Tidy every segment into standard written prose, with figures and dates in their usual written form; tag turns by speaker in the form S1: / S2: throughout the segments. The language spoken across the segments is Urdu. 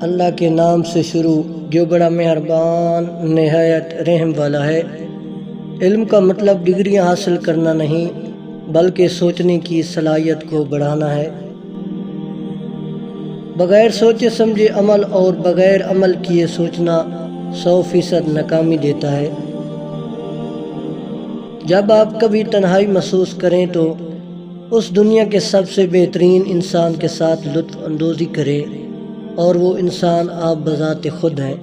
S1: اللہ کے نام سے شروع جو بڑا مہربان نہایت رحم والا ہے۔ علم کا مطلب ڈگریاں حاصل کرنا نہیں بلکہ سوچنے کی صلاحیت کو بڑھانا ہے۔ بغیر سوچے سمجھے عمل اور بغیر عمل کیے سوچنا 100% ناکامی دیتا ہے۔ جب آپ کبھی تنہائی محسوس کریں تو اس دنیا کے سب سے بہترین انسان کے ساتھ لطف اندوزی کریں، اور وہ انسان آپ بذات خود ہیں۔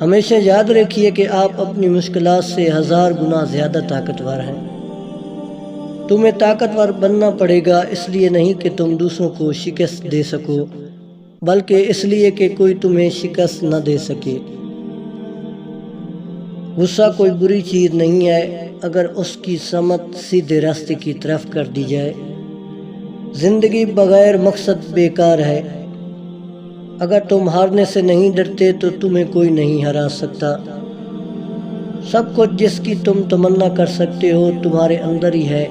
S1: ہمیشہ یاد رکھیے کہ آپ اپنی مشکلات سے 1000 گنا زیادہ طاقتور ہیں۔ تمہیں طاقتور بننا پڑے گا، اس لیے نہیں کہ تم دوسروں کو شکست دے سکو بلکہ اس لیے کہ کوئی تمہیں شکست نہ دے سکے۔ غصہ کوئی بری چیز نہیں ہے اگر اس کی سمت سیدھے راستے کی طرف کر دی جائے۔ زندگی بغیر مقصد بیکار ہے۔ اگر تم ہارنے سے نہیں ڈرتے تو تمہیں کوئی نہیں ہرا سکتا۔ سب کچھ جس کی تم تمنا کر سکتے ہو تمہارے اندر ہی ہے،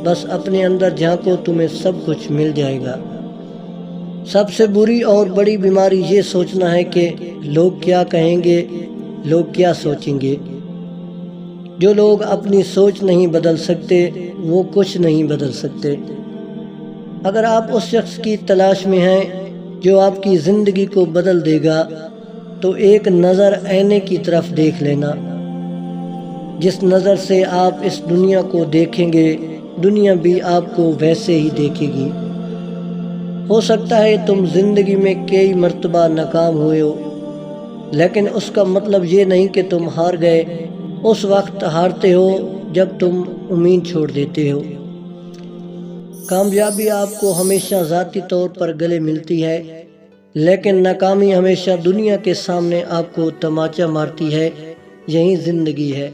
S1: بس اپنے اندر جھانکو، تمہیں سب کچھ مل جائے گا۔ سب سے بری اور بڑی بیماری یہ سوچنا ہے کہ لوگ کیا کہیں گے، لوگ کیا سوچیں گے۔ جو لوگ اپنی سوچ نہیں بدل سکتے وہ کچھ نہیں بدل سکتے۔ اگر آپ اس شخص کی تلاش میں ہیں جو آپ کی زندگی کو بدل دے گا تو ایک نظر آئینے کی طرف دیکھ لینا۔ جس نظر سے آپ اس دنیا کو دیکھیں گے دنیا بھی آپ کو ویسے ہی دیکھے گی۔ ہو سکتا ہے تم زندگی میں کئی مرتبہ ناکام ہوئے ہو، لیکن اس کا مطلب یہ نہیں کہ تم ہار گئے۔ اس وقت ہارتے ہو جب تم امید چھوڑ دیتے ہو۔ کامیابی آپ کو ہمیشہ ذاتی طور پر گلے ملتی ہے، لیکن ناکامی ہمیشہ دنیا کے سامنے آپ کو تماچا مارتی ہے۔ یہی زندگی ہے۔